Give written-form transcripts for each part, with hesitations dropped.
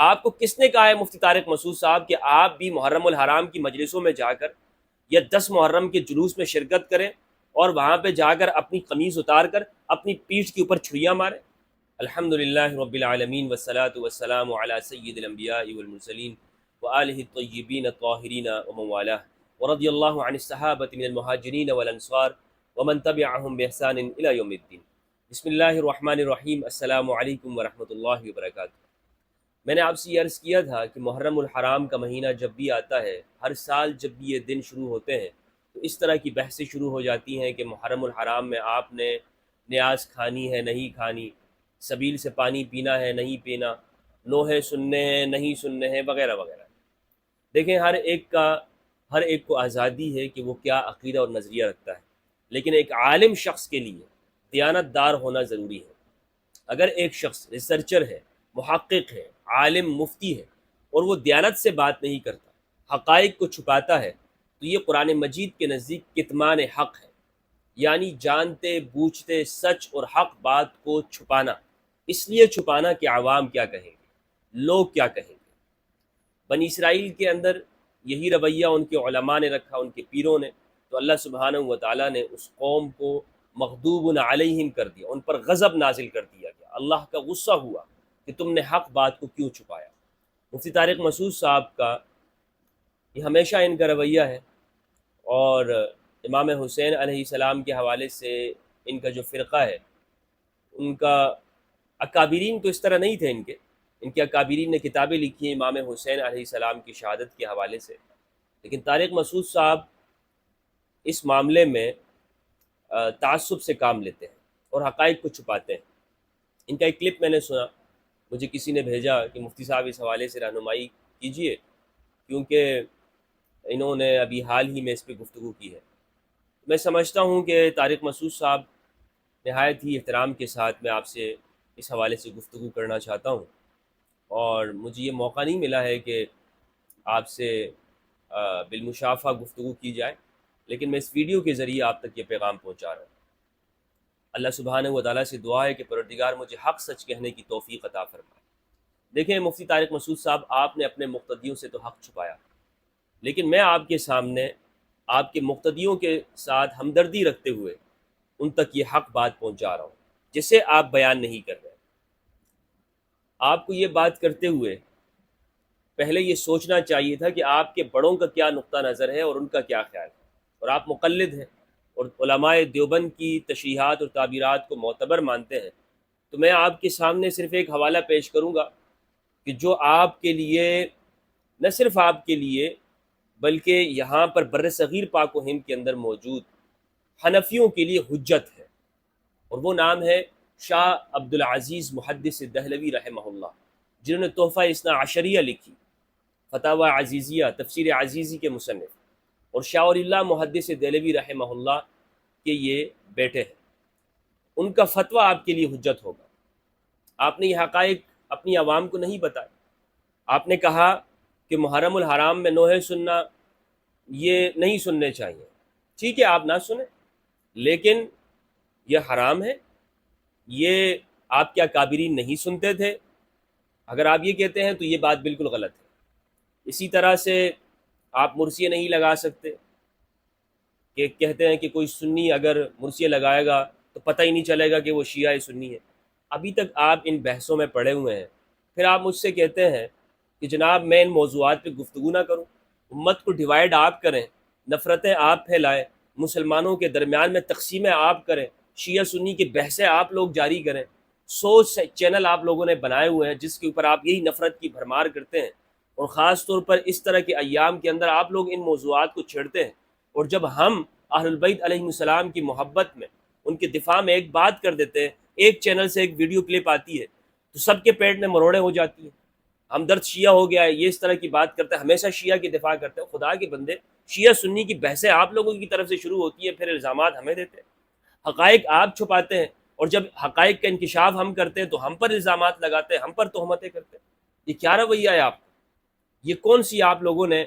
آپ کو کس نے کہا ہے مفتی طارق مسعود صاحب کہ آپ بھی محرم الحرام کی مجلسوں میں جا کر یا 10 محرم کے جلوس میں شرکت کریں اور وہاں پہ جا کر اپنی قمیض اتار کر اپنی پیٹھ کے اوپر چھریاں ماریں؟ الحمدللہ رب العالمین والصلاة والسلام علی سید الانبیاء والمرسلین وآلہ الطیبین الطاہرین ومن والاه ورضی اللہ عن الصحابة من المہاجرین والانصار ومن تبعهم بإحسان الى یوم الدین۔ بسم اللہ الرحمن الرحیم۔ السلام علیکم ورحمۃ اللہ وبرکاتہ۔ میں نے آپ سے یہ عرض کیا تھا کہ محرم الحرام کا مہینہ جب بھی آتا ہے، ہر سال جب بھی یہ دن شروع ہوتے ہیں تو اس طرح کی بحثیں شروع ہو جاتی ہیں کہ محرم الحرام میں آپ نے نیاز کھانی ہے نہیں کھانی، سبیل سے پانی پینا ہے نہیں پینا، نوحے سننے ہیں نہیں سننے ہیں، وغیرہ وغیرہ۔ دیکھیں، ہر ایک کو آزادی ہے کہ وہ کیا عقیدہ اور نظریہ رکھتا ہے، لیکن ایک عالم شخص کے لیے دیانت دار ہونا ضروری ہے۔ اگر ایک شخص ریسرچر ہے، محقق ہے، عالم مفتی ہے اور وہ دیانت سے بات نہیں کرتا، حقائق کو چھپاتا ہے، تو یہ قرآن مجید کے نزدیک کتمان حق ہے، یعنی جانتے بوجھتے سچ اور حق بات کو چھپانا۔ اس لیے چھپانا کہ عوام کیا کہیں گے، لوگ کیا کہیں گے۔ بنی اسرائیل کے اندر یہی رویہ ان کے علماء نے رکھا، ان کے پیروں نے، تو اللہ سبحانہ و تعالیٰ نے اس قوم کو مغضوب علیہم کر دیا، ان پر غضب نازل کر دیا گیا، اللہ کا غصہ ہوا کہ تم نے حق بات کو کیوں چھپایا۔ مفتی طارق مسعود صاحب کا یہ ہمیشہ ان کا رویہ ہے، اور امام حسین علیہ السلام کے حوالے سے ان کا جو فرقہ ہے، ان کا اکابرین تو اس طرح نہیں تھے، ان کے اکابرین نے کتابیں لکھی ہیں امام حسین علیہ السلام کی شہادت کے حوالے سے، لیکن طارق مسعود صاحب اس معاملے میں تعصب سے کام لیتے ہیں اور حقائق کو چھپاتے ہیں۔ ان کا ایک کلپ میں نے سنا، مجھے کسی نے بھیجا کہ مفتی صاحب اس حوالے سے رہنمائی کیجئے، کیونکہ انہوں نے ابھی حال ہی میں اس پہ گفتگو کی ہے۔ میں سمجھتا ہوں کہ طارق مسعود صاحب نہایت ہی احترام کے ساتھ میں آپ سے اس حوالے سے گفتگو کرنا چاہتا ہوں، اور مجھے یہ موقع نہیں ملا ہے کہ آپ سے بالمشافہ گفتگو کی جائے، لیکن میں اس ویڈیو کے ذریعے آپ تک یہ پیغام پہنچا رہا ہوں۔ اللہ سبحانہ و تعالیٰ سے دعا ہے کہ پروردگار مجھے حق سچ کہنے کی توفیق عطا فرمائے۔ دیکھیں مفتی طارق مسعود صاحب، آپ نے اپنے مقتدیوں سے تو حق چھپایا، لیکن میں آپ کے سامنے آپ کے مقتدیوں کے ساتھ ہمدردی رکھتے ہوئے ان تک یہ حق بات پہنچا رہا ہوں جسے آپ بیان نہیں کر رہے۔ آپ کو یہ بات کرتے ہوئے پہلے یہ سوچنا چاہیے تھا کہ آپ کے بڑوں کا کیا نقطہ نظر ہے اور ان کا کیا خیال ہے، اور آپ مقلد ہیں اور علماء دیوبند کی تشریحات اور تعبیرات کو معتبر مانتے ہیں، تو میں آپ کے سامنے صرف ایک حوالہ پیش کروں گا کہ جو آپ کے لیے، نہ صرف آپ کے لیے بلکہ یہاں پر بر صغیر پاک و ہند کے اندر موجود حنفیوں کے لیے حجت ہے، اور وہ نام ہے شاہ عبدالعزیز محدث دہلوی رحمہ اللہ، جنہوں نے تحفہ اثنا عشریہ لکھی، فتاوی عزیزیہ، تفسیر عزیزی کے مصنف، اور شاہ ولی اللہ محدث دہلوی رحمہ اللہ کے یہ بیٹے ہیں۔ ان کا فتویٰ آپ کے لیے حجت ہوگا۔ آپ نے یہ حقائق اپنی عوام کو نہیں بتائے۔ آپ نے کہا کہ محرم الحرام میں نوحے سننا یہ نہیں سننے چاہیے، ٹھیک ہے آپ نہ سنیں، لیکن یہ حرام ہے، یہ آپ کے اکابرین نہیں سنتے تھے۔ اگر آپ یہ کہتے ہیں تو یہ بات بالکل غلط ہے۔ اسی طرح سے آپ مرثیے نہیں لگا سکتے، کہ کہتے ہیں کہ کوئی سنی اگر مرثیے لگائے گا تو پتہ ہی نہیں چلے گا کہ وہ شیعہ سنی ہے۔ ابھی تک آپ ان بحثوں میں پڑے ہوئے ہیں، پھر آپ مجھ سے کہتے ہیں کہ جناب میں ان موضوعات پہ گفتگو نہ کروں، امت کو ڈیوائیڈ آپ کریں، نفرتیں آپ پھیلائیں، مسلمانوں کے درمیان میں تقسیمیں آپ کریں، شیعہ سنی کی بحثیں آپ لوگ جاری کریں، 100 چینل آپ لوگوں نے بنائے ہوئے ہیں جس کے اوپر آپ یہی نفرت کی بھرمار کرتے ہیں، اور خاص طور پر اس طرح کے ایام کے اندر آپ لوگ ان موضوعات کو چھیڑتے ہیں، اور جب ہم اہل البیت علیہ السلام کی محبت میں ان کے دفاع میں ایک بات کر دیتے ہیں، ایک چینل سے ایک ویڈیو کلپ آتی ہے تو سب کے پیٹ میں مروڑے ہو جاتی ہیں، ہمدرد شیعہ ہو گیا ہے، یہ اس طرح کی بات کرتا ہے، ہمیشہ شیعہ کی دفاع کرتے ہیں۔ خدا کے بندے، شیعہ سنی کی بحثیں آپ لوگوں کی طرف سے شروع ہوتی ہیں، پھر الزامات ہمیں دیتے ہیں، حقائق آپ چھپاتے ہیں، اور جب حقائق کا انکشاف ہم کرتے ہیں تو ہم پر الزامات لگاتے ہیں، ہم پر تہمتیں کرتے ہیں۔ یہ کیا رویہ ہے آپ کا؟ یہ کون سی آپ لوگوں نے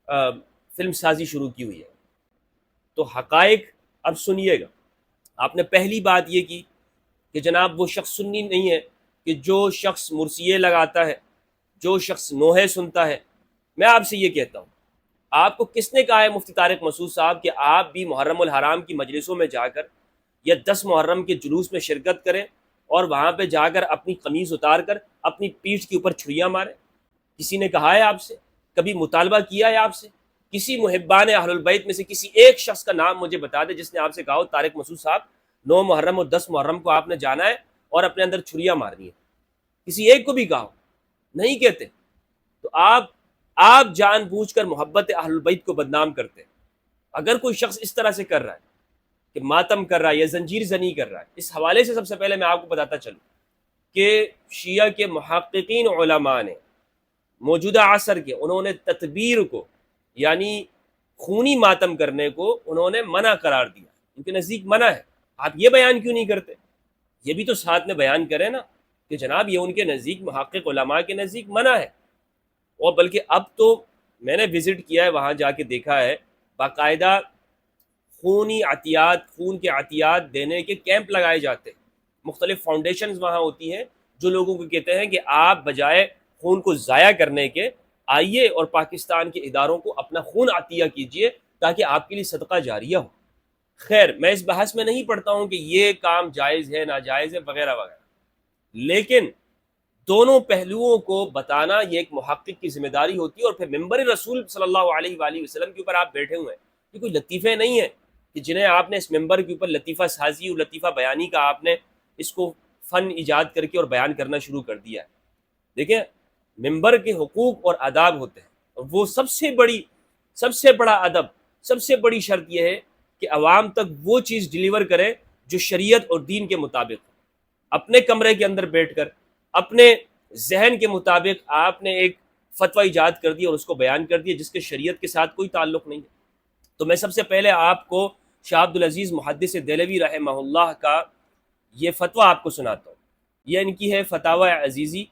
فلم سازی شروع کی ہوئی ہے؟ تو حقائق اب سنیے گا۔ آپ نے پہلی بات یہ کی کہ جناب وہ شخص سنی نہیں ہے کہ جو شخص مرثیے لگاتا ہے، جو شخص نوحے سنتا ہے. میں آپ سے یہ کہتا ہوں، آپ کو کس نے کہا ہے مفتی طارق مسعود صاحب کہ آپ بھی محرم الحرام کی مجلسوں میں جا کر یا 10 محرم کے جلوس میں شرکت کریں اور وہاں پہ جا کر اپنی قمیض اتار کر اپنی پیٹھ کے اوپر چھریاں ماریں؟ کسی نے کہا ہے آپ سے؟ کبھی مطالبہ کیا ہے آپ سے؟ کسی محبان اہل البیت میں سے کسی ایک شخص کا نام مجھے بتا دے جس نے آپ سے کہا ہو طارق مسعود صاحب 9 محرم اور 10 محرم کو آپ نے جانا ہے اور اپنے اندر چھریاں مارنی ہے؟ کسی ایک کو بھی کہا ہو؟ نہیں کہتے. تو آپ جان بوجھ کر محبت اہل البیت کو بدنام کرتے ہیں. اگر کوئی شخص اس طرح سے کر رہا ہے کہ ماتم کر رہا ہے یا زنجیر زنی کر رہا ہے، اس حوالے سے سب سے پہلے میں آپ کو بتاتا چلوں کہ شیعہ کے محققین علماء نے موجودہ عصر کے انہوں نے تطبیر کو یعنی خونی ماتم کرنے کو انہوں نے منع قرار دیا. ان کے نزدیک منع ہے. آپ یہ بیان کیوں نہیں کرتے؟ یہ بھی تو ساتھ میں بیان کریں نا کہ جناب یہ ان کے نزدیک محقق علماء کے نزدیک منع ہے. اور بلکہ اب تو میں نے وزٹ کیا ہے، وہاں جا کے دیکھا ہے باقاعدہ خونی عطیات، خون کے عطیات دینے کے کیمپ لگائے جاتے ہیں. مختلف فاؤنڈیشنز وہاں ہوتی ہیں جو لوگوں کو کہتے ہیں کہ آپ بجائے خون کو ضائع کرنے کے آئیے اور پاکستان کے اداروں کو اپنا خون عطیہ کیجئے تاکہ آپ کے لیے صدقہ جاریہ ہو. خیر، میں اس بحث میں نہیں پڑھتا ہوں کہ یہ کام جائز ہے ناجائز ہے وغیرہ وغیرہ، لیکن دونوں پہلوؤں کو بتانا یہ ایک محقق کی ذمہ داری ہوتی ہے. اور پھر ممبر رسول صلی اللہ علیہ وآلہ وسلم کے اوپر آپ بیٹھے ہوئے ہیں، یہ کوئی لطیفے نہیں ہیں کہ جنہیں آپ نے اس ممبر کے اوپر لطیفہ سازی اور لطیفہ بیانی کا آپ نے اس کو فن ایجاد کر کے اور بیان کرنا شروع کر دیا ہے. دیکھیں، ممبر کے حقوق اور آداب ہوتے ہیں، اور وہ سب سے بڑا ادب، سب سے بڑی شرط یہ ہے کہ عوام تک وہ چیز ڈیلیور کرے جو شریعت اور دین کے مطابق ہو. اپنے کمرے کے اندر بیٹھ کر اپنے ذہن کے مطابق آپ نے ایک فتویٰ ایجاد کر دیا اور اس کو بیان کر دیا جس کے شریعت کے ساتھ کوئی تعلق نہیں ہے. تو میں سب سے پہلے آپ کو شاہ عبدالعزیز محدث دہلوی رحمہ اللہ کا یہ فتویٰ آپ کو سناتا ہوں. یہ ان کی ہے فتاوی عزیزی،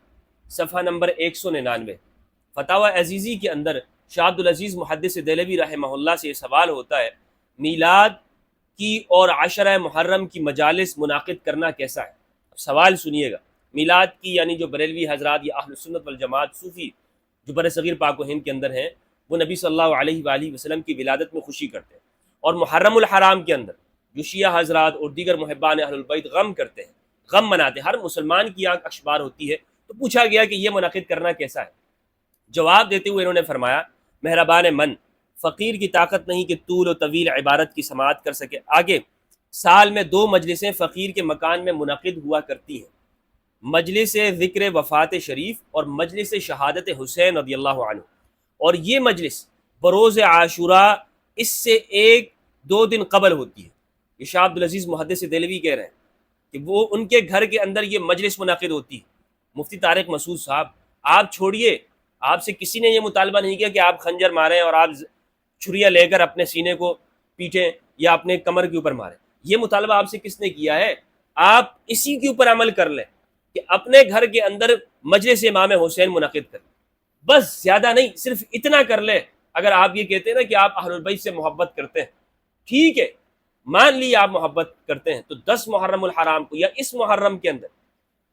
صفحہ نمبر 199. فتاوی عزیزی کے اندر شاہ عبدالعزیز محدث دہلوی رحمہ اللہ سے یہ سوال ہوتا ہے، میلاد کی اور عشرہ محرم کی مجالس منعقد کرنا کیسا ہے؟ سوال سنیے گا. میلاد کی یعنی جو بریلوی حضرات یا اہل سنت والجماعت صوفی جو بر صغیر پاک و ہند کے اندر ہیں، وہ نبی صلی اللہ علیہ وآلہ وسلم کی ولادت میں خوشی کرتے ہیں. اور محرم الحرام کے اندر جو شیعہ حضرات اور دیگر محبان اہل البیت غم کرتے ہیں، غم مناتے ہیں، ہر مسلمان کی آنکھ اشبار ہوتی ہے. تو پوچھا گیا کہ یہ منعقد کرنا کیسا ہے؟ جواب دیتے ہوئے انہوں نے فرمایا، مہربان من، فقیر کی طاقت نہیں کہ طول و طویل عبارت کی سماعت کر سکے. آگے، سال میں 2 مجلسیں فقیر کے مکان میں منعقد ہوا کرتی ہیں، مجلس ذکر وفات شریف اور مجلس شہادت حسین رضی اللہ عنہ. اور یہ مجلس بروز عاشوراء اس سے 1-2 دن قبل ہوتی ہے. یہ شاہ عبدالعزیز محدث دہلوی کہہ رہے ہیں کہ وہ ان کے گھر کے اندر یہ مجلس منعقد ہوتی ہے. مفتی طارق مسعود صاحب، آپ چھوڑیے، آپ سے کسی نے یہ مطالبہ نہیں کیا کہ آپ خنجر ماریں اور آپ چھریاں لے کر اپنے سینے کو پیٹیں یا اپنے کمر کے اوپر ماریں. یہ مطالبہ آپ سے کس نے کیا ہے؟ آپ اسی کے اوپر عمل کر لیں کہ اپنے گھر کے اندر مجلس امام حسین منعقد کریں. بس زیادہ نہیں، صرف اتنا کر لیں. اگر آپ یہ کہتے ہیں نا کہ آپ اہل البیت سے محبت کرتے ہیں، ٹھیک ہے، مان لی آپ محبت کرتے ہیں، تو 10 محرم الحرام کو یا اس محرم کے اندر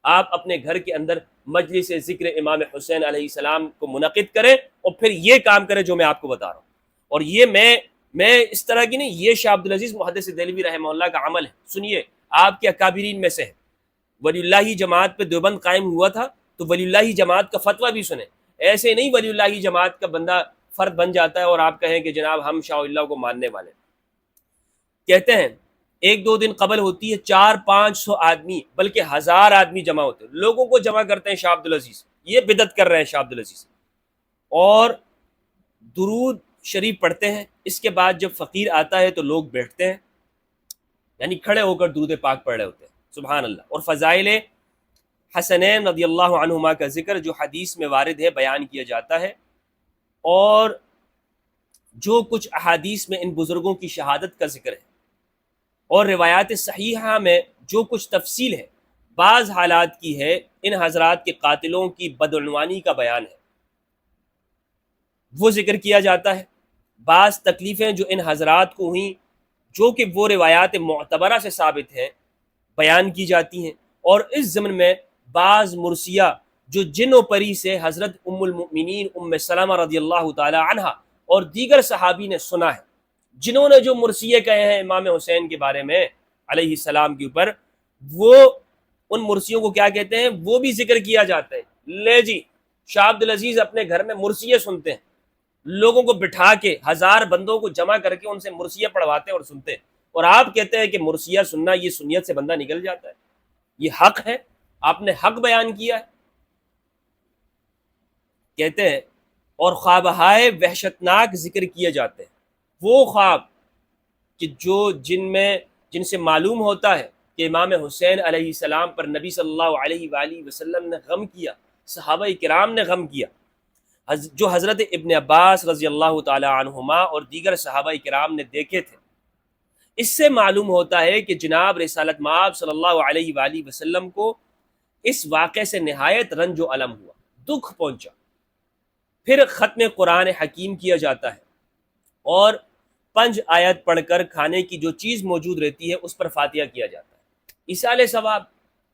آپ اپنے گھر کے اندر مجلس ذکر امام حسین علیہ السلام کو منعقد کریں اور پھر یہ کام کریں جو میں آپ کو بتا رہا ہوں. اور یہ میں اس طرح کی نہیں، یہ شاہ عبدالعزیز محدث دہلوی رحمہ اللہ کا عمل ہے. سنیے، آپ کے اکابرین میں سے ہے. ولی اللہ جماعت پہ دیوبند قائم ہوا تھا تو ولی اللہ جماعت کا فتویٰ بھی سنیں. ایسے نہیں ولی اللہ جماعت کا بندہ فرد بن جاتا ہے اور آپ کہیں کہ جناب ہم شاہ اللہ کو ماننے والے. کہتے ہیں 1-2 دن قبل ہوتی ہے، 400-500 آدمی بلکہ 1000 آدمی جمع ہوتے ہیں. لوگوں کو جمع کرتے ہیں شاہ عبدالعزیز. یہ بدعت کر رہے ہیں شاہ عبدالعزیز. اور درود شریف پڑھتے ہیں. اس کے بعد جب فقیر آتا ہے تو لوگ بیٹھتے ہیں، یعنی کھڑے ہو کر درود پاک پڑھ رہے ہوتے ہیں. سبحان اللہ. اور فضائل حسنین رضی اللہ عنہما کا ذکر جو حدیث میں وارد ہے بیان کیا جاتا ہے، اور جو کچھ احادیث میں ان بزرگوں کی شہادت کا ذکر ہے اور روایات صحیحہ میں جو کچھ تفصیل ہے، بعض حالات کی ہے، ان حضرات کے قاتلوں کی بدعنوانی کا بیان ہے، وہ ذکر کیا جاتا ہے. بعض تکلیفیں جو ان حضرات کو ہوئیں جو کہ وہ روایات معتبرہ سے ثابت ہیں بیان کی جاتی ہیں. اور اس ضمن میں بعض مرثیہ جو جن و پری سے حضرت ام المؤمنین ام سلمہ رضی اللہ تعالی عنہا اور دیگر صحابی نے سنا ہے، جنہوں نے جو مرثیے کہے ہیں امام حسین کے بارے میں علیہ السلام کے اوپر، وہ ان مرثیوں کو کیا کہتے ہیں، وہ بھی ذکر کیا جاتا ہے۔ لے جی، شاہ عبد العزیز اپنے گھر میں مرثیے سنتے ہیں، لوگوں کو بٹھا کے 1000 بندوں کو جمع کر کے ان سے مرثیہ پڑھواتے ہیں اور سنتے ہیں، اور آپ کہتے ہیں کہ مرثیہ سننا یہ سنیت سے بندہ نکل جاتا ہے، یہ حق ہے، آپ نے حق بیان کیا ہے۔ کہتے ہیں اور خوابہائے وحشتناک ذکر کیے جاتے ہیں، وہ خواب کہ جو جن سے معلوم ہوتا ہے کہ امام حسین علیہ السلام پر نبی صلی اللہ علیہ وآلہ وسلم نے غم کیا، صحابہ کرام نے غم کیا، جو حضرت ابن عباس رضی اللہ تعالی عنہما اور دیگر صحابہ کرام نے دیکھے تھے۔ اس سے معلوم ہوتا ہے کہ جناب رسالت مآب صلی اللہ علیہ وآلہ وسلم کو اس واقعے سے نہایت رنج و الم ہوا، دکھ پہنچا۔ پھر ختم قرآن حکیم کیا جاتا ہے اور 5 آیت پڑھ کر کھانے کی جو چیز موجود رہتی ہے اس پر فاتحہ کیا جاتا ہے۔ ایصال ثواب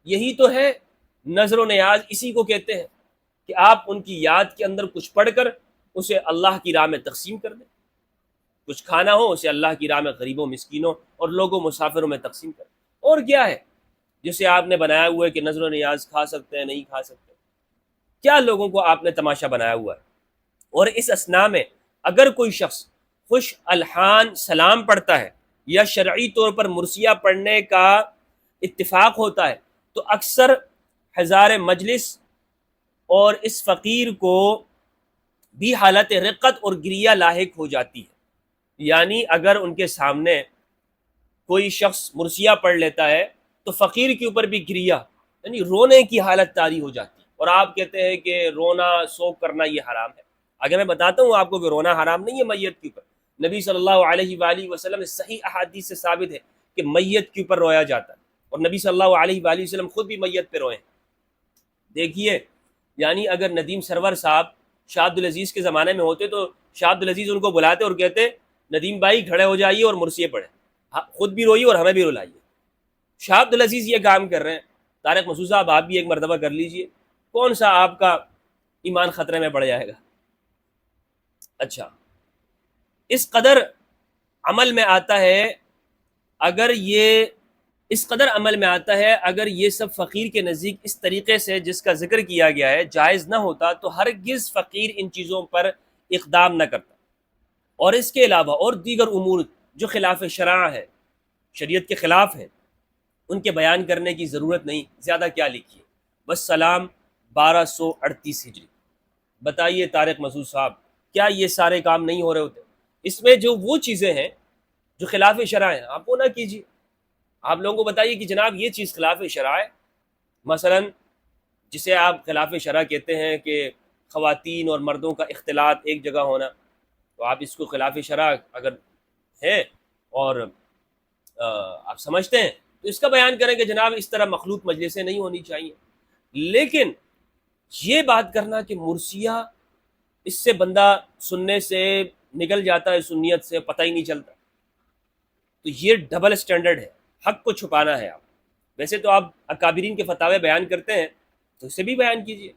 یہی تو ہے، نظر و نیاز اسی کو کہتے ہیں کہ آپ ان کی یاد کے اندر کچھ پڑھ کر اسے اللہ کی راہ میں تقسیم کر دیں، کچھ کھانا ہو اسے اللہ کی راہ میں غریبوں، مسکینوں اور لوگوں مسافروں میں تقسیم کر دیں۔ اور کیا ہے جسے آپ نے بنایا ہوا ہے کہ نظر و نیاز کھا سکتے ہیں نہیں کھا سکتے، کیا لوگوں کو آپ نے تماشا بنایا ہوا ہے؟ اور اس اثناء میں اگر کوئی شخص خوش الحان سلام پڑھتا ہے یا شرعی طور پر مرثیہ پڑھنے کا اتفاق ہوتا ہے تو اکثر ہزار مجلس اور اس فقیر کو بھی حالت رقت اور گریہ لاحق ہو جاتی ہے۔ یعنی اگر ان کے سامنے کوئی شخص مرثیہ پڑھ لیتا ہے تو فقیر کے اوپر بھی گریہ یعنی رونے کی حالت طاری ہو جاتی ہے، اور آپ کہتے ہیں کہ رونا سوگ کرنا یہ حرام ہے۔ آگے میں بتاتا ہوں آپ کو کہ رونا حرام نہیں ہے میت کے اوپر، نبی صلی اللہ علیہ وآلہ وسلم صحیح احادیث سے ثابت ہے کہ میت کے اوپر رویا جاتا ہے، اور نبی صلی اللہ علیہ وآلہ وسلم خود بھی میت پہ روئے ہیں۔ دیکھیے، یعنی اگر ندیم سرور صاحب شاہ عبد العزیز کے زمانے میں ہوتے تو شاہ عبد العزیز ان کو بلاتے اور کہتے ندیم بھائی کھڑے ہو جائیے اور مرثیے پڑھیں، خود بھی روئیے اور ہمیں بھی رلائیے۔ شاہ عبد العزیز یہ کام کر رہے ہیں، طارق مسعود صاحب آپ بھی ایک مرتبہ کر لیجئے، کون سا آپ کا ایمان خطرے میں پڑ جائے گا؟ اچھا، اس قدر عمل میں آتا ہے اگر یہ سب فقیر کے نزدیک اس طریقے سے جس کا ذکر کیا گیا ہے جائز نہ ہوتا تو ہرگز فقیر ان چیزوں پر اقدام نہ کرتا، اور اس کے علاوہ اور دیگر امور جو خلاف شرع ہے، شریعت کے خلاف ہے، ان کے بیان کرنے کی ضرورت نہیں، زیادہ کیا لکھیے۔ بس سلام 1238 ہجری۔ بتائیے طارق مسعود صاحب، کیا یہ سارے کام نہیں ہو رہے ہوتے؟ اس میں جو وہ چیزیں ہیں جو خلاف شرع ہیں آپ وہ نہ کیجیے، آپ لوگوں کو بتائیے کہ جناب یہ چیز خلاف شرع ہے، مثلا جسے آپ خلاف شرع کہتے ہیں کہ خواتین اور مردوں کا اختلاط ایک جگہ ہونا، تو آپ اس کو خلاف شرع اگر ہے اور آپ سمجھتے ہیں تو اس کا بیان کریں کہ جناب اس طرح مخلوط مجلسیں نہیں ہونی چاہیے۔ لیکن یہ بات کرنا کہ مرثیہ اس سے بندہ سننے سے نکل جاتا ہے، سنیت سے پتہ ہی نہیں چلتا، تو یہ ڈبل سٹینڈرڈ ہے، حق کو چھپانا ہے۔ آپ ویسے تو آپ اکابرین کے فتاوے بیان کرتے ہیں تو اسے بھی بیان کیجیے۔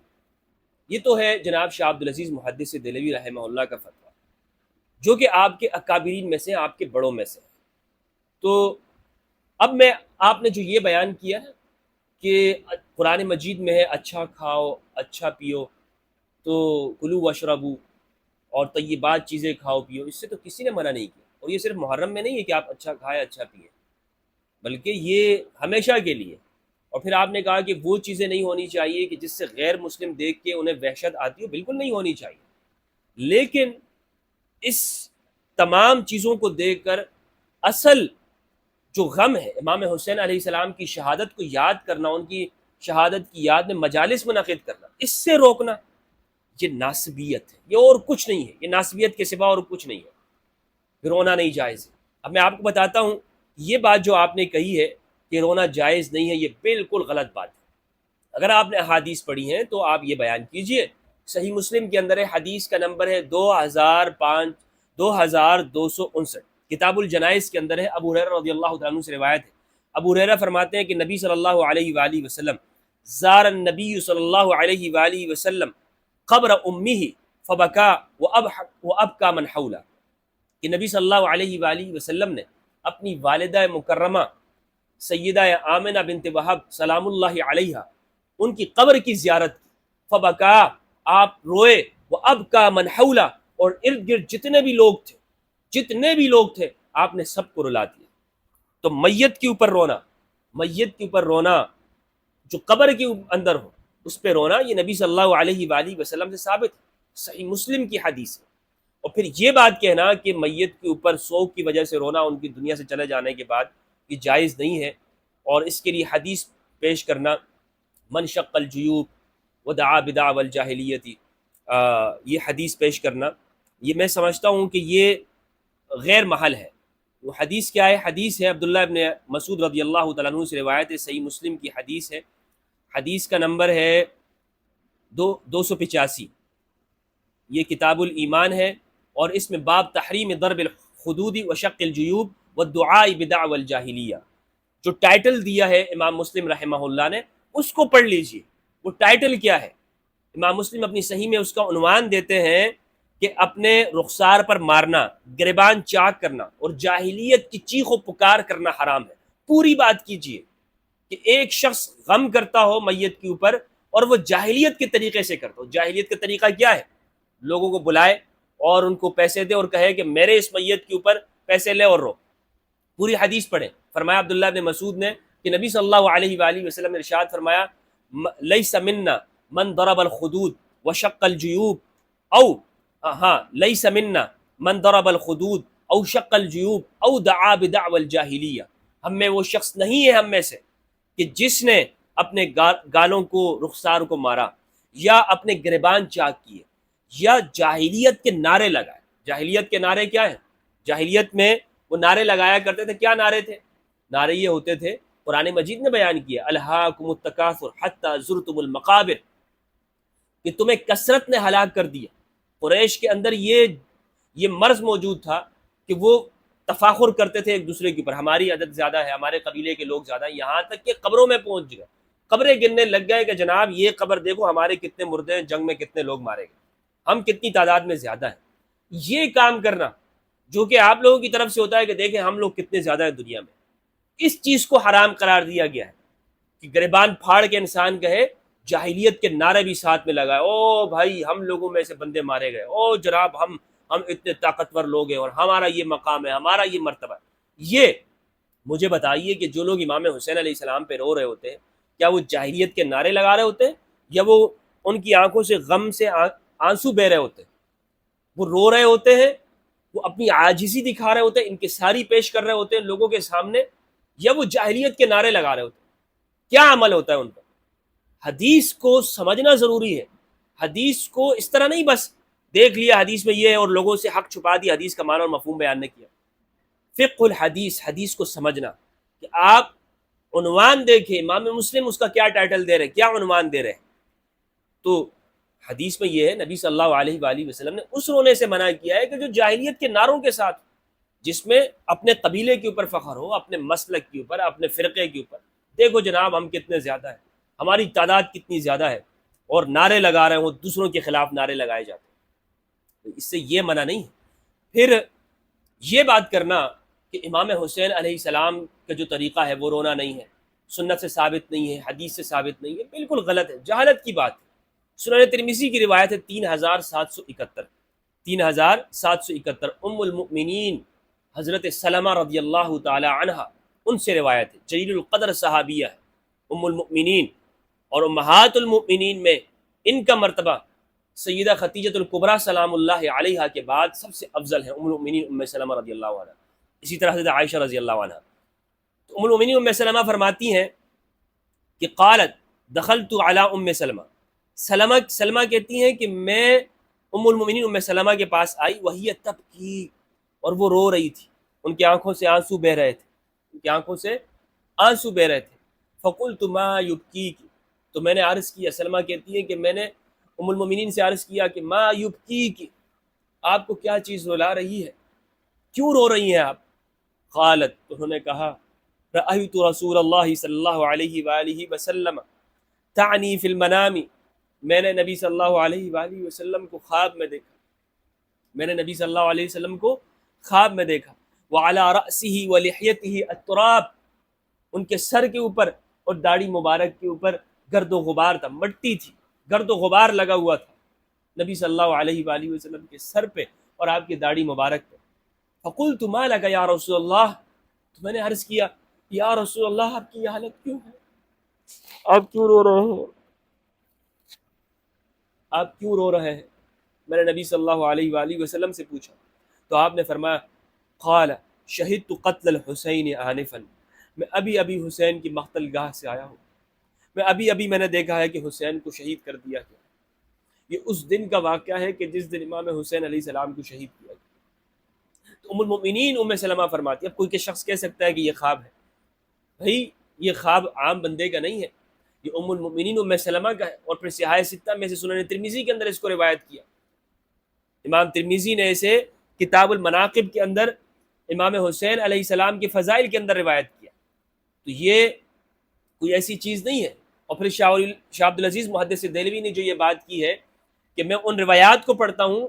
یہ تو ہے جناب شاہ عبد العزیز محدث دہلوی رحمہ اللہ کا فتویٰ، جو کہ آپ کے اکابرین میں سے، آپ کے بڑوں میں سے۔ تو اب آپ نے جو یہ بیان کیا ہے کہ قرآن مجید میں ہے اچھا کھاؤ اچھا پیو، تو کلو واشربو، اور طیبات چیزیں کھاؤ پیو، اس سے تو کسی نے منع نہیں کیا، اور یہ صرف محرم میں نہیں ہے کہ آپ اچھا کھائیں اچھا پئیں، بلکہ یہ ہمیشہ کے لیے۔ اور پھر آپ نے کہا کہ وہ چیزیں نہیں ہونی چاہیے کہ جس سے غیر مسلم دیکھ کے انہیں وحشت آتی ہو، بالکل نہیں ہونی چاہیے۔ لیکن اس تمام چیزوں کو دیکھ کر اصل جو غم ہے امام حسین علیہ السلام کی شہادت کو یاد کرنا، ان کی شہادت کی یاد میں مجالس منعقد کرنا، اس سے روکنا، یہ ناسبیت ہے، یہ اور کچھ نہیں ہے، یہ ناسبیت کے سوا اور کچھ نہیں ہے۔ رونا نہیں جائز ہے۔ اب میں آپ کو بتاتا ہوں، یہ بات جو آپ نے کہی ہے کہ رونا جائز نہیں ہے، یہ بالکل غلط بات ہے۔ اگر آپ نے احادیث پڑھی ہیں تو آپ یہ بیان کیجئے۔ صحیح مسلم کے اندر ہے، حدیث کا نمبر ہے 2259، کتاب الجنائز کے اندر ہے، ابو ہریرہ رضی اللہ تعالیٰ عنہ سے روایت ہے۔ ابو ہریرہ فرماتے ہیں کہ نبی صلی اللہ علیہ وآلہ وسلم زار النبی صلی اللہ علیہ وآلہ وسلم قبر امہ فبکا وابکا من حولہ، کہ نبی صلی اللہ علیہ وآلہ وسلم نے اپنی والدہ مکرمہ سیدہ آمنہ بنت وہب سلام اللہ علیہا ان کی قبر کی زیارت کی، فبکا آپ روئے، وابکا من حولہ اور ارد گرد جتنے بھی لوگ تھے آپ نے سب کو رلا دیا۔ تو میت کے اوپر رونا جو قبر کے اندر ہو اس پہ رونا، یہ نبی صلی اللہ علیہ وآلہ وسلم سے ثابت ہے، صحیح مسلم کی حدیث ہے۔ اور پھر یہ بات کہنا کہ میت کے اوپر سوگ کی وجہ سے رونا ان کی دنیا سے چلے جانے کے بعد یہ جائز نہیں ہے، اور اس کے لیے حدیث پیش کرنا من شق الجیوب ودعا بدعوى الجاہلیت، یہ حدیث پیش کرنا، یہ میں سمجھتا ہوں کہ یہ غیر محل ہے۔ وہ حدیث کیا ہے؟ حدیث ہے عبداللہ ابن مسعود رضی اللہ تعالیٰ عنہ سے روایت ہے، صحیح مسلم کی حدیث ہے، حدیث کا نمبر ہے 285، یہ کتاب الایمان ہے، اور اس میں باب تحریم ضرب الخدود وشق الجیوب والدعاء بدعوى الجاہلیہ، جو ٹائٹل دیا ہے امام مسلم رحمہ اللہ نے اس کو پڑھ لیجئے۔ وہ ٹائٹل کیا ہے؟ امام مسلم اپنی صحیح میں اس کا عنوان دیتے ہیں کہ اپنے رخسار پر مارنا، گریبان چاک کرنا اور جاہلیت کی چیخ و پکار کرنا حرام ہے۔ پوری بات کیجئے کہ ایک شخص غم کرتا ہو میت کے اوپر اور وہ جاہلیت کے طریقے سے کرتا ہو۔ جاہلیت کا طریقہ کیا ہے؟ لوگوں کو بلائے اور ان کو پیسے دے اور کہے کہ میرے اس میت کے اوپر پیسے لے اور رو۔ پوری حدیث پڑھیں۔ فرمایا عبداللہ بن مسعود نے کہ نبی صلی اللہ علیہ وآلہ وسلم نے ارشاد فرمایا لیس منا من ضرب الخدود وشق الجیوب لیس منا من ضرب الخدود او شق الجیوب او دعا بدعوى الجاہلیہ، ہم میں وہ شخص نہیں ہے ہم میں سے کہ جس نے اپنے گالوں کو، رخسار کو مارا، یا اپنے گریبان چاک کیے، یا جاہلیت کے نعرے لگائے۔ جاہلیت کے نعرے کیا ہیں؟ جاہلیت میں وہ نعرے لگایا کرتے تھے۔ کیا نعرے تھے؟ نعرے یہ ہوتے تھے، قرآن مجید نے بیان کیا، الہاکم التکاثر حتی زرتم المقابر، کہ تمہیں کثرت نے ہلاک کر دیا۔ قریش کے اندر یہ مرض موجود تھا کہ وہ تفاخر کرتے تھے ایک دوسرے کے اوپر، ہماری عدد زیادہ ہے، ہمارے قبیلے کے لوگ زیادہ ہیں، یہاں تک کہ قبروں میں پہنچ گئے، قبریں گننے لگ گئے کہ جناب یہ قبر دیکھو ہمارے کتنے مردے ہیں، جنگ میں کتنے لوگ مارے گئے، ہم کتنی تعداد میں زیادہ ہیں۔ یہ کام کرنا جو کہ آپ لوگوں کی طرف سے ہوتا ہے کہ دیکھیں ہم لوگ کتنے زیادہ ہیں دنیا میں، اس چیز کو حرام قرار دیا گیا ہے کہ گریبان پھاڑ کے انسان کہے، جاہلیت کے نعرے بھی ساتھ میں لگائے، او بھائی ہم لوگوں میں سے بندے مارے گئے، او جناب ہم اتنے طاقتور لوگ ہیں اور ہمارا یہ مقام ہے، ہمارا یہ مرتبہ ہے۔ یہ مجھے بتائیے کہ جو لوگ امام حسین علیہ السلام پہ رو رہے ہوتے ہیں، کیا وہ جاہلیت کے نعرے لگا رہے ہوتے ہیں، یا وہ ان کی آنکھوں سے غم سے آنسو بہ رہے ہوتے ہیں؟ وہ رو رہے ہوتے ہیں، وہ اپنی عاجزی دکھا رہے ہوتے ہیں، انکساری پیش کر رہے ہوتے ہیں لوگوں کے سامنے، یا وہ جاہلیت کے نعرے لگا رہے ہوتے ہیں؟ کیا عمل ہوتا ہے ان کا؟ حدیث کو سمجھنا ضروری ہے۔ حدیث کو اس طرح نہیں بس دیکھ لیا حدیث میں یہ ہے اور لوگوں سے حق چھپا دیا، حدیث کا معنی اور مفہوم بیان نہیں کیا۔ فقہ الحدیث، حدیث کو سمجھنا، کہ آپ عنوان دیکھیں امام مسلم اس کا کیا ٹائٹل دے رہے، کیا عنوان دے رہے ہیں۔ تو حدیث میں یہ ہے نبی صلی اللہ علیہ وآلہ وسلم نے اس رونے سے منع کیا ہے کہ جو جاہلیت کے نعروں کے ساتھ، جس میں اپنے قبیلے کے اوپر فخر ہو، اپنے مسلک کے اوپر، اپنے فرقے کے اوپر، دیکھو جناب ہم کتنے زیادہ ہیں، ہماری تعداد کتنی زیادہ ہے، اور نعرے لگا رہے ہوں، دوسروں کے خلاف نعرے لگائے جاتے ہیں۔ اس سے یہ منع نہیں ہے۔ پھر یہ بات کرنا کہ امام حسین علیہ السلام کا جو طریقہ ہے وہ رونا نہیں ہے، سنت سے ثابت نہیں ہے، حدیث سے ثابت نہیں ہے، بالکل غلط ہے، جہالت کی بات ہے۔ سنن ترمذی کی روایت ہے 3771 ام المؤمنین حضرت سلمہ رضی اللہ تعالی عنہ، ان سے روایت ہے، جلیل القدر صحابیہ ہے ام المؤمنین، اور امہات المؤمنین میں ان کا مرتبہ سیدہ خدیجہ الکبریٰ سلام اللہ علیہا کے بعد سب سے افضل ہے ام المؤمنین ام سلمہ رضی اللہ عنہ، اسی طرح حضرت عائشہ رضی اللہ عنہ۔ تو ام المؤمنین ام سلمہ فرماتی ہیں کہ قالت دخلت علی ام سلمہ، سلمہ کہتی ہیں کہ میں ام المؤمنین ام سلمہ کے پاس آئی، وہی تبکی، اور وہ رو رہی تھی، ان کی آنکھوں سے آنسو بہ رہے تھے، ان کی آنکھوں سے آنسو بہ رہے تھے۔ فقلت ما یبکیک، تو میں نے عرض کیا، سلمہ کہتی ہے کہ میں نے ام المؤمنین سے عرض کیا کہ ما یبکیک، آپ کو کیا چیز رلا رہی ہے، کیوں رو رہی ہیں آپ؟ قالت، تو انہوں نے کہا رأیت رسول اللہ صلی اللہ علیہ وآلہ وسلم تعنی فی المنام، میں نے نبی صلی اللہ علیہ وآلہ وسلم کو خواب میں دیکھا، میں نے نبی صلی اللہ علیہ وسلم کو خواب میں دیکھا، وعلی رأسہ ولحیتہ التراب، ان کے سر کے اوپر اور داڑھی مبارک کے اوپر گرد و غبار تھا، مٹی تھی، گرد و غبار لگا ہوا تھا نبی صلی اللہ علیہ وآلہ وسلم کے سر پہ اور آپ کی داڑھی مبارک پہ۔ فقلت ما لک یا رسول اللہ، تو میں نے عرض کیا یا رسول اللہ آپ کی یہ حالت کیوں ہے، آپ کیوں رو رہے ہیں، آپ کیوں رو رہے ہیں؟ میں نے نبی صلی اللہ علیہ وآلہ وسلم سے پوچھا تو آپ نے فرمایا قال شہدت قتل الحسین آنفا، میں ابھی ابھی حسین کی مقتل گاہ سے آیا ہوں، میں ابھی ابھی میں نے دیکھا ہے کہ حسین کو شہید کر دیا گیا۔ یہ اس دن کا واقعہ ہے کہ جس دن امام حسین علیہ السلام کو شہید کیا گیا۔ تو ام المؤمنین ام سلمہ فرماتی ہے، اب کوئی کہ شخص کہہ سکتا ہے کہ یہ خواب ہے، بھائی یہ خواب عام بندے کا نہیں ہے، یہ ام المؤمنین ام سلمہ کا ہے، اور پھر صحاح ستہ میں سے سنن ترمذی کے اندر اس کو روایت کیا۔ امام ترمذی نے اسے کتاب المناقب کے اندر امام حسین علیہ السلام کے فضائل کے اندر روایت کیا، تو یہ کوئی ایسی چیز نہیں ہے۔ اور پھر شاہ عبدالعزیز محدث دہلوی نے جو یہ بات کی ہے کہ میں ان روایات کو پڑھتا ہوں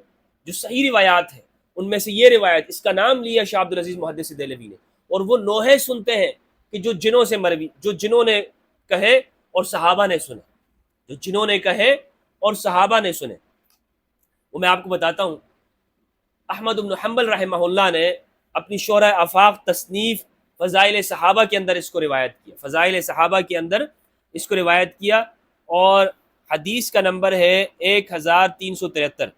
جو صحیح روایات ہیں، ان میں سے یہ روایت، اس کا نام لیا شاہ عبدالعزیز محدث دہلوی نے، اور وہ نوحے سنتے ہیں کہ جو جنوں سے مروی، جو جنوں نے کہے اور صحابہ نے سنے، جو جنوں نے کہے اور صحابہ نے سنے۔ وہ میں آپ کو بتاتا ہوں، احمد بن حنبل رحمہ اللہ نے اپنی شورۂ آفاق تصنیف فضائل صحابہ کے اندر اس کو روایت کیا، فضائل صحابہ کے اندر اس کو روایت کیا، اور حدیث کا نمبر ہے 1373۔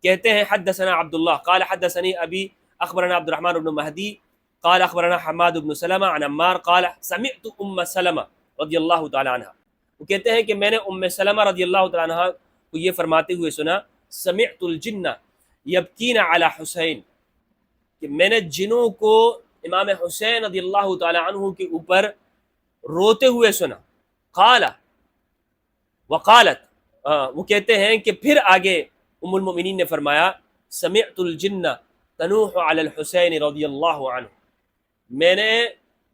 کہتے ہیں حدثنا عبداللہ قال حدثنی ابی اخبرنا عبد الرحمن بن مہدی قال اخبرنا حماد بن سلمہ عن عمار قال سمعت ام سلمہ رضی اللہ تعالی عنہ، وہ کہتے ہیں کہ میں نے ام سلمہ رضی اللہ تعالی عنہ کو یہ فرماتے ہوئے سنا، سمعت الجن یبکین علی حسین، کہ میں نے جنوں کو امام حسین رضی اللہ تعالی عنہ کے اوپر روتے ہوئے سنا۔ قال وقالت، وہ کہتے ہیں کہ پھر آگے ام المؤمنین نے فرمایا سمعت الجن تنوح علی الحسین رضی اللہ عنہ، میں نے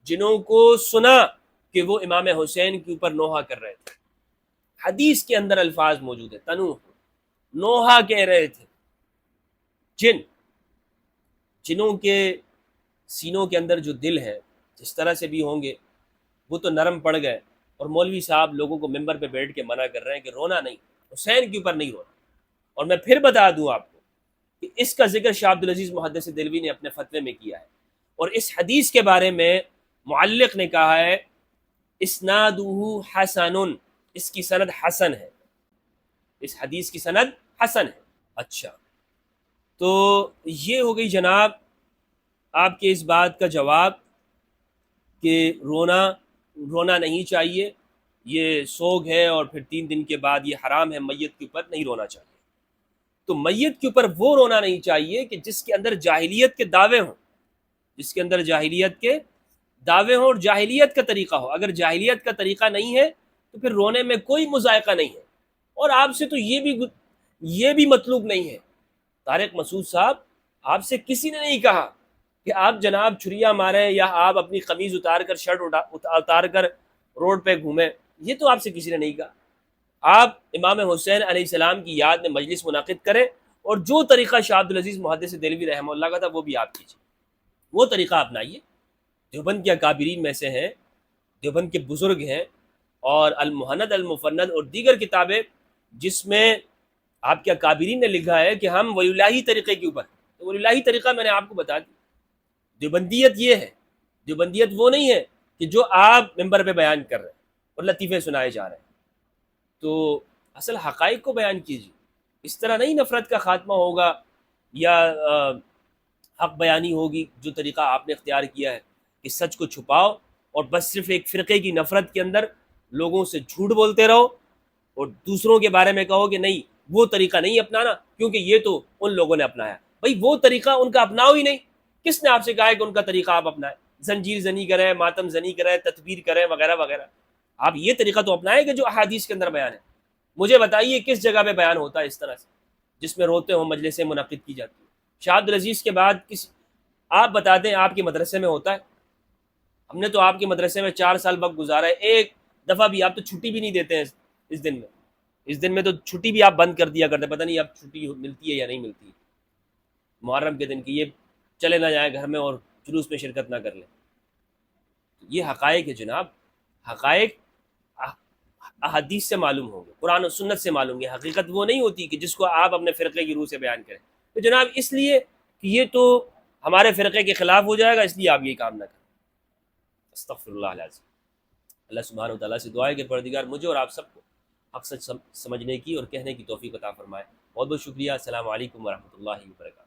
جنوں کو سنا کہ وہ امام حسین کے اوپر نوحہ کر رہے تھے۔ حدیث کے اندر الفاظ موجود ہے، تنوح، نوحہ کہہ رہے تھے۔ جنوں کے سینوں کے اندر جو دل ہے جس طرح سے بھی ہوں گے وہ تو نرم پڑ گئے، اور مولوی صاحب لوگوں کو ممبر پہ بیٹھ کے منع کر رہے ہیں کہ رونا نہیں، حسین کے اوپر نہیں رونا۔ اور میں پھر بتا دوں آپ کو کہ اس کا ذکر شاہ عبدالعزیز محدث دہلوی نے اپنے فتوے میں کیا ہے، اور اس حدیث کے بارے میں معلق نے کہا ہے اسنادہ حسن، اس کی سند حسن ہے، اس حدیث کی سند حسن ہے۔ اچھا، تو یہ ہو گئی جناب آپ کے اس بات کا جواب کہ رونا نہیں چاہیے، یہ سوگ ہے، اور پھر 3 دن کے بعد یہ حرام ہے، میت کے اوپر نہیں رونا چاہیے۔ تو میت کے اوپر وہ رونا نہیں چاہیے کہ جس کے اندر جاہلیت کے دعوے ہوں، جس کے اندر جاہلیت کے دعوے ہوں اور جاہلیت کا طریقہ ہو۔ اگر جاہلیت کا طریقہ نہیں ہے تو پھر رونے میں کوئی مذائقہ نہیں ہے، اور آپ سے تو یہ بھی مطلوب نہیں ہے۔ طارق مسعود صاحب، آپ سے کسی نے نہیں کہا کہ آپ جناب چھریا ماریں یا آپ اپنی قمیض اتار کر شرٹ اتار کر روڈ پہ گھومیں، یہ تو آپ سے کسی نے نہیں کہا۔ آپ امام حسین علیہ السلام کی یاد میں مجلس منعقد کریں، اور جو طریقہ شاہ عبدالعزیز محدث دہلوی رحمہ اللہ کا تھا وہ بھی آپ کیجیے، وہ طریقہ اپنائیے۔ دیوبند کے اکابرین میں سے ہیں، دیوبند کے بزرگ ہیں، اور المہند المفند اور دیگر کتابیں جس میں آپ کے اکابرین نے لکھا ہے کہ ہم ولی اللہی طریقے کے اوپر، تو ولی اللہی طریقہ میں نے آپ کو بتا دی۔ دیوبندیت یہ ہے، دیوبندیت وہ نہیں ہے کہ جو آپ ممبر پہ بیان کر رہے ہیں اور لطیفے سنائے جا رہے ہیں۔ تو اصل حقائق کو بیان کیجیے، اس طرح نہیں نفرت کا خاتمہ ہوگا یا حق بیانی ہوگی جو طریقہ آپ نے اختیار کیا ہے کہ سچ کو چھپاؤ اور بس صرف ایک فرقے کی نفرت کے اندر لوگوں سے جھوٹ بولتے رہو، اور دوسروں کے بارے میں کہو کہ نہیں وہ طریقہ نہیں اپنانا کیونکہ یہ تو ان لوگوں نے اپنایا۔ بھائی وہ طریقہ ان کا اپناؤ ہی نہیں، کس نے آپ سے کہا ہے کہ ان کا طریقہ آپ اپنائیں؟ زنجیر زنی کریں، ماتم زنی کریں، تدبیر کریں، وغیرہ وغیرہ۔ آپ یہ طریقہ تو اپنائیں کہ جو احادیث کے اندر بیان ہے۔ مجھے بتائیے کس جگہ پہ بیان ہوتا ہے اس طرح سے جس میں روتے ہوں مجلسیں منعقد کی جاتی ہیں؟ شاہ عبدالعزیز کے بعد آپ بتا دیں آپ کے مدرسے میں ہوتا ہے؟ ہم نے تو آپ کے مدرسے میں 4 سال وقت گزارا ہے، ایک دفعہ بھی آپ تو چھٹی بھی نہیں دیتے ہیں اس دن میں تو چھٹی بھی آپ بند کر دیا کرتے، پتہ نہیں اب چھٹی ملتی ہے یا نہیں ملتی محرم کے دن کی، یہ چلے نہ جائیں گھر میں اور جلوس میں شرکت نہ کر لیں۔ یہ حقائق ہے جناب، حقائق احادیث سے معلوم ہوں گے، قرآن و سنت سے معلوم گے، حقیقت وہ نہیں ہوتی کہ جس کو آپ اپنے فرقے کی روح سے بیان کریں۔ تو جناب اس لیے کہ یہ تو ہمارے فرقے کے خلاف ہو جائے گا، اس لیے آپ یہ کام نہ کریں۔ استغفر اللہ العظیم۔ اللہ سبحانہ و تعالیٰ سے دعا ہے کہ پروردگار مجھے اور آپ سب کو حق سچ سمجھنے کی اور کہنے کی توفیق عطا فرمائے۔ بہت بہت شکریہ۔ السلام علیکم ورحمۃ اللہ وبرکاتہ۔